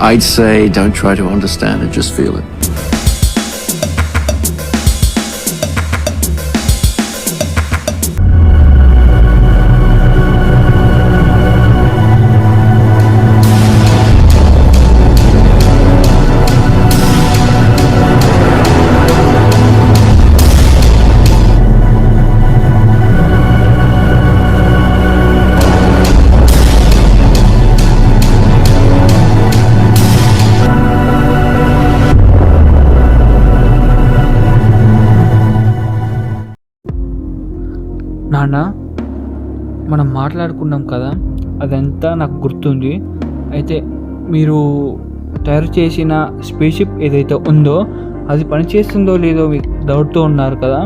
I'd say don't try to understand it, just feel it. నాన్న, మనం మాట్లాడుకున్నాం కదా, అదంతా నాకు గుర్తుంది. అయితే మీరు తయారు చేసిన స్పేస్‌షిప్ ఏదైతే ఉందో అది పనిచేస్తుందో లేదో మీకు డౌట్‌తో ఉన్నారు కదా.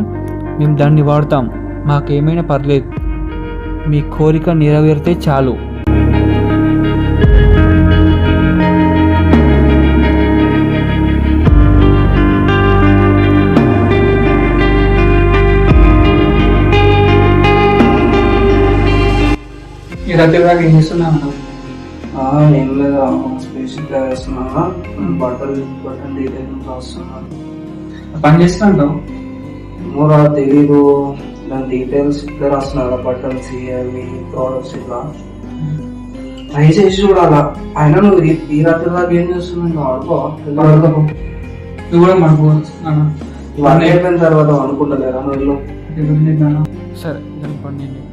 మేము దాన్ని వాడతాం. మాకేమైనా పర్లేదు. మీ కోరిక నెరవేరితే చాలు. ఈ రాత్రి దాకా ఏం చేస్తున్నాను? ఏం లేదు, స్పేస్‌షిప్ తయారు చేస్తున్నా. బట్టలు డీటెయిల్ రాస్తున్నాను. పని చేస్తున్నాను. ఏమోరా తెలీదు, దాని డీటెయిల్స్ ఇట్లా రాస్తున్నా. బట్టల్స్ అవి ప్రోడక్ట్స్ ఇట్లా ట్రై చేసి చూడాలా. అయినా నువ్వు ఈ రాత్రి దాకా ఏం చేస్తున్నావు? ఆడుకో, నువ్వు కూడా మనకు వన్ అయిపోయిన తర్వాత అనుకుంటలేరా నువ్వు? సరే, దాని పని నేను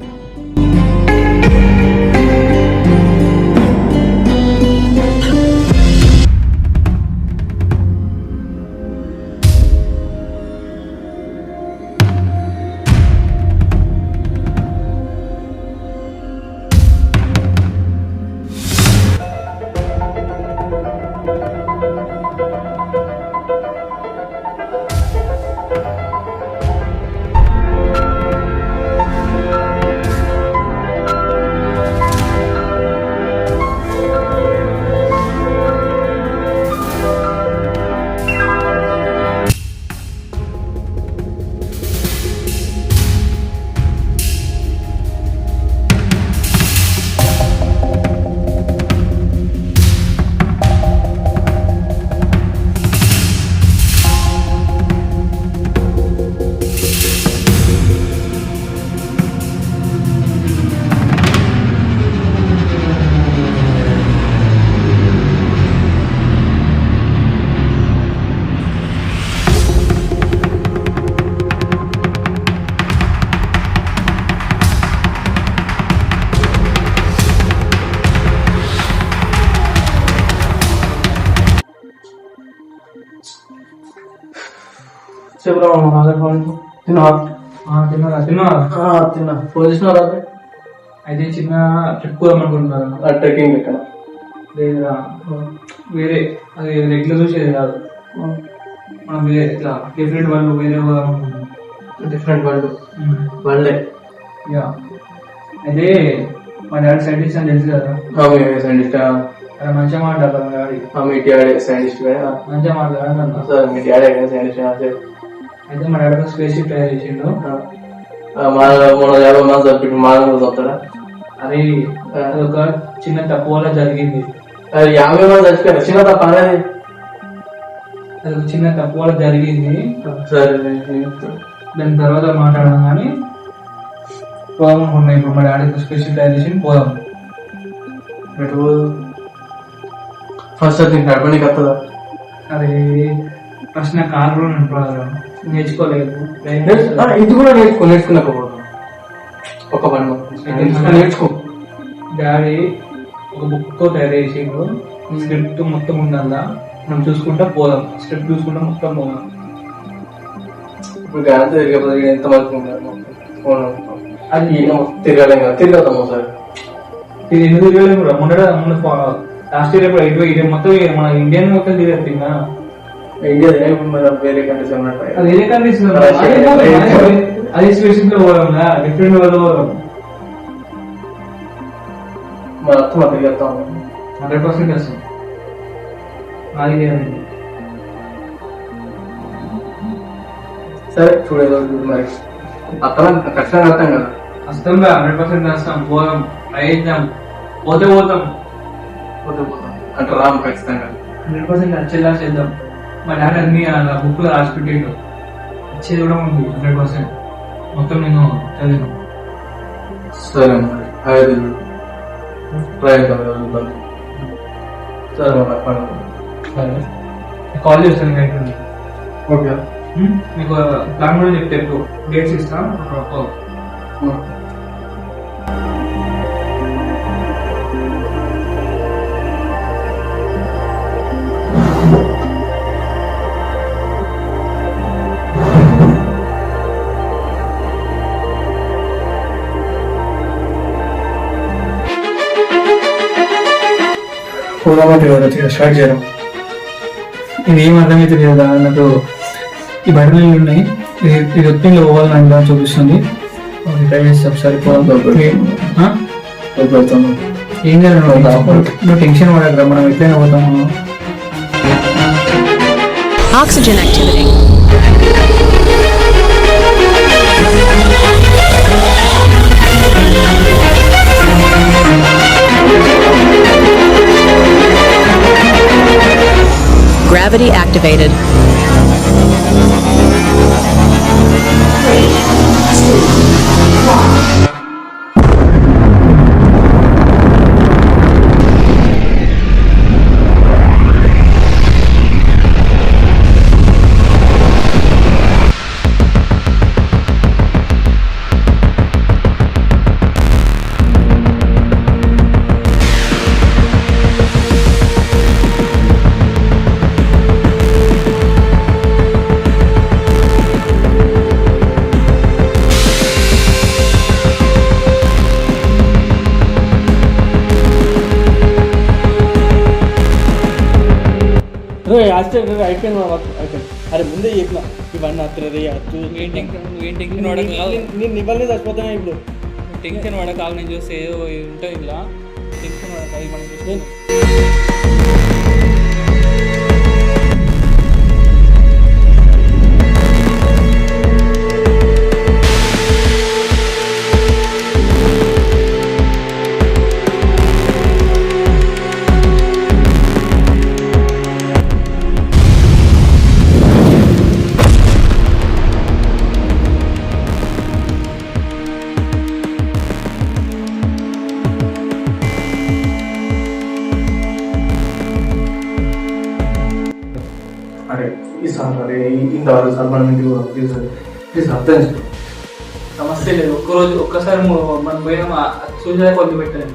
తిన్నా. ఫోన్ చేసినారా? అయితే చిన్న ట్రిప్ పోదాం అనుకుంటున్నారు. ట్రెక్కింగ్ ఎక్కడ? లేదా వేరే, అది రెగ్యులర్ చూసేది కాదు. మనం వేరే ఇట్లా డిఫరెంట్ వాళ్ళు వేరే పోదాం అనుకుంటున్నాం. డిఫరెంట్ వరల్డే. యా, అయితే మా డాడీ సైంటిస్ట్ అని తెలుసు కదా. సైంటిస్ట్ అలా మంచిగా మాట్లాడతారు మా డాడీ. మీ డాడీ సైంటిస్ట్? మంచిగా మాట్లాడాలన్నా. సార్ మీ డాడీ సైంటిస్ట్? అయితే మా డాడీ స్పేస్ షిప్ తయారు చేసిండు. మన 50 మంది చంపి మా చదువుతారా? అది అదొక చిన్న తప్పు వల్ల జరిగింది. 50 మంది చచ్చిపోయారు. చిన్న తప్ప అనేది అదొక చిన్న తప్పు వల్ల జరిగింది. సరే, దాని తర్వాత మాట్లాడదాం. కానీ పోదాం అనుకున్నాం. ఇప్పుడు మా డాడీ స్పేస్ షిప్ తయారు చేసి పోదాం. ఫస్ట్ అది నడపడానికి వస్తుందా? అది ఫస్ట్ నా కార్ కూడా నేర్చుకోలేదు. ఇది కూడా నేర్చుకున్నాకపోవడం ఒక పని నేర్చుకో. డాడీ ఒక బుక్ తో తయారు చేసిండు. స్క్రిప్ట్ మొత్తం ఉండాలా, మనం చూసుకుంటా పోదాం. స్క్రిప్ట్ చూసుకుంటా మొత్తం పోదాం. ఇప్పుడు గాంత తిరగకపోతే ఎంత మంది ఉన్నారు? అది తిరగలేం కదా, తిరగతాం ఒకసారి. ఇది ఎందుకు తిరగలేము కూడా. మొన్న లాస్ట్ ఇయర్ ఎప్పుడు ఇది మొత్తం మన ఇండియన్ మొత్తం తిరగదు. ఇండియా వేరే కంట్రీస్ ఉన్నట్టు అది వేరే కంట్రీస్ అదే స్పేస్ లో పోదాం, డిఫరెంట్ వరల్డ్ పోదాం. మన అర్థం తిరిగేస్తాం. 100% వస్తుంది. అది సరే చూడేదో మరి అర్థం ఖచ్చితంగా అర్థం కదా. వస్తాం 100% వస్తాం. పోదాం, ట్రై చేద్దాం. పోతే పోతాం. పోతే పోతాం. అంటే రాము ఖచ్చితంగా 100% వచ్చేలా చేద్దాం. మా డాడీ అన్ని అలా బుక్లో రాసి పెట్టేడు, వచ్చేది కూడా ఉంది 100%. మొత్తం నేను చదివాను. సరే మరి అయితే ప్రయత్నం జరుగుతుంది. సరే మరి సరే కాల్ చేస్తాను నైట్. ఓకే. మీకు ప్లాన్ కూడా చెప్తే డేట్స్ ఇస్తాను. పోదామంటే కదా స్టార్ట్ చేయడం. ఇది ఏం అర్థమవుతుంది కదా నాకు. ఈ బట్టలు ఉన్నాయి, ఇది ఒత్తిడిలో పోవాలని చూపిస్తుంది. ట్రై చేస్తే ఒకసారి ఏం చేయాలి, నువ్వు టెన్షన్ పడకరా, మనం ఎట్లయినా పోతాము. Oxygen activity. Gravity activated. అయిపోయింది అరే ముందే చెప్పిన ఇవన్నీ అత్తరే నేను ఇవ్వలేదు చచ్చిపోతున్నా ఇప్పుడు. టెన్షన్ పడకాలి, నేను చూస్తే ఏదో ఉంటుంది ఇలా. టెన్షన్ పడకాలి, మనం చూస్తే అరే ఈసారి అరే ఇంతవరకు సార్ మనం ఇంటికి పోదాం ప్లీజ్ ప్లీజ్ అర్థం చేసుకో. సమస్య లేదు, ఒక్కరోజు ఒక్కసారి మనం పోయినా సూచన కొద్ది పెట్టండి.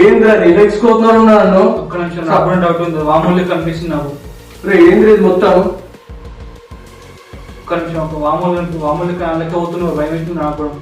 ఏంద్రా రిలాక్స్ కోతున్నాను నన్ను. ఒక్క నిమిషం, నాకు కూడా డౌట్ ఉంది. వామూల్య కనిపిస్తుంది నాకు. ఏంద్ర ఇది మొత్తం. ఒక్క నిమిషం, ఒక వామూల్య లెక్క అవుతున్నావు, భయం అవుతుంది నాకు కూడా.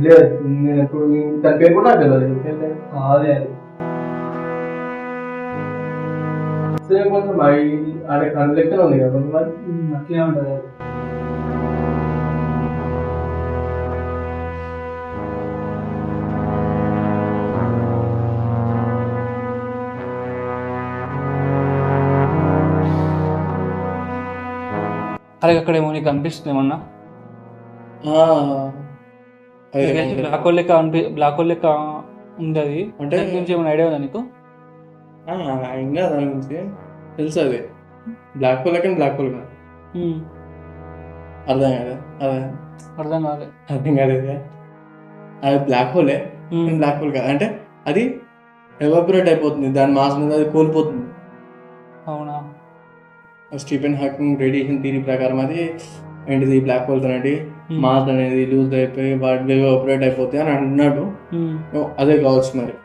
లేదు నేను ఎప్పుడు దాని పేరు కూడా నాకు తెలియదు. అదే అది కొంచెం ఆడే కళ్ళు లెక్కనే ఉంది కదా కొంతమంది అట్లే ఉంటుంది అది. అరే అక్కడేమో నీకు అనిపిస్తుంది ఏమన్నా బ్లాక్ హోల్ లెక్క బ్లాక్ హోల్ లెక్క ఉంది అది అంటే దాని గురించి ఏమైనా ఐడియా ఉందా నీకు? ఇంకా దాని గురించి తెలుసు. అది బ్లాక్ హోల్ కానీ బ్లాక్ హోల్ కాదు. అర్థం కాదు. అర్థం కాలే. అర్థం కాలేదు. అది బ్లాక్ హోలే, బ్లాక్ హోల్ కాదు. అంటే అది ఎవాపరేట్ అయిపోతుంది, దాని మాస్ మీద అది కోల్పోతుంది. అవునా? స్టీఫెన్ హాకింగ్ రేడియేషన్ థియరీ ప్రకారం అది ఏంటిది, బ్లాక్ హోల్స్ అనేది మాస్ అనేది లూజ్ అయిపోయి వాటి ఎవాపరేట్ అయిపోతాయి అని అంటున్నాడు. అదే కావచ్చు మరి.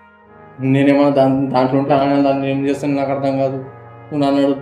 నేనేమన్నా దాంట్లో ఉంటే దాన్ని ఏం చేస్తాను నాకు అర్థం కాదు. నువ్వు అన్నాడు.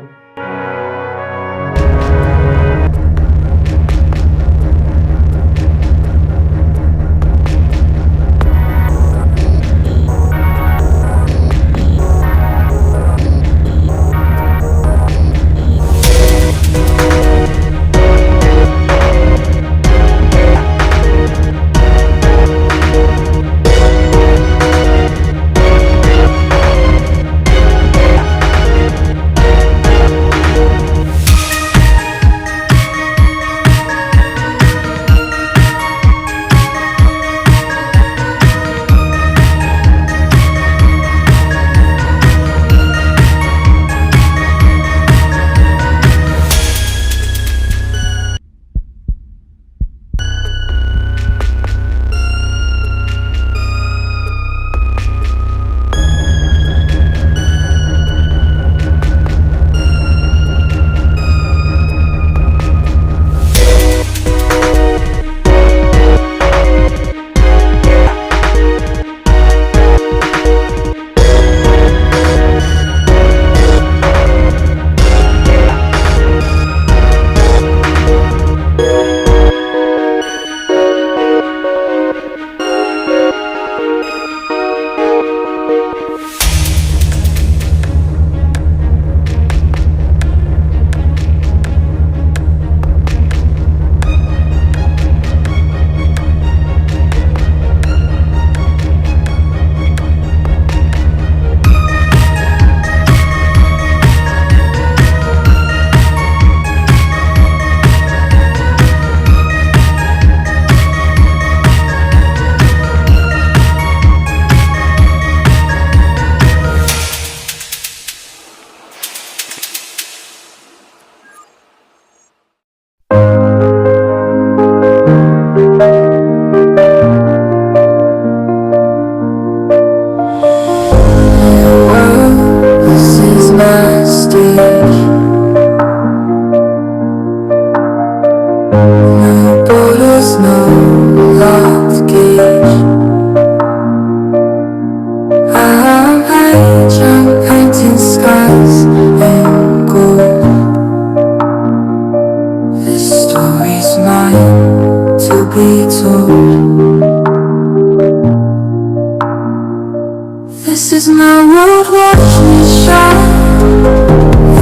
This is my world, watch me shine.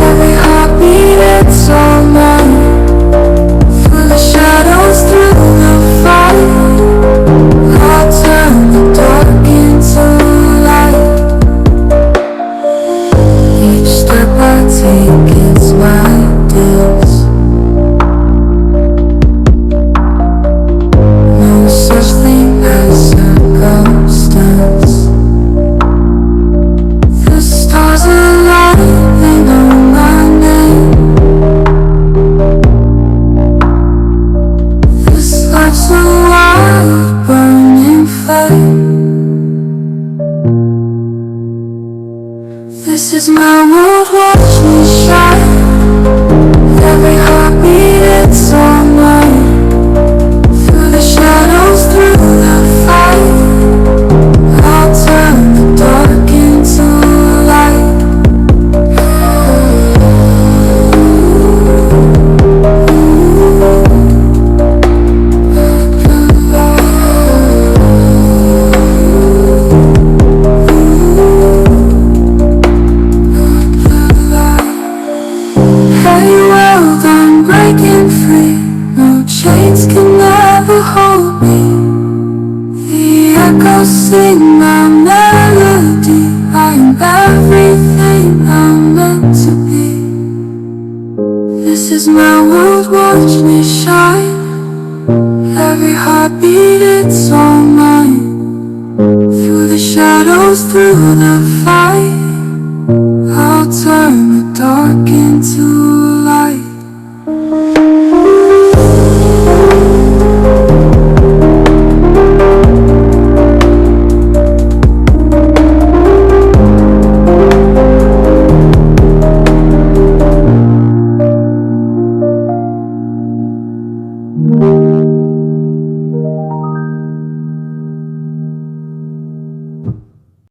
Every heartbeat, it's all mine. Through the shadows, through the fight, I'll turn the dark into light. Each step I take, it's my dance. No such thing as circumstance. The stars align, they know my name. This life's a wild, burning flame. This is my world, watch me shine. Every heartbeat, it's all mine. Through the shadows, through the fight, I'll turn the dark into light. shadows through the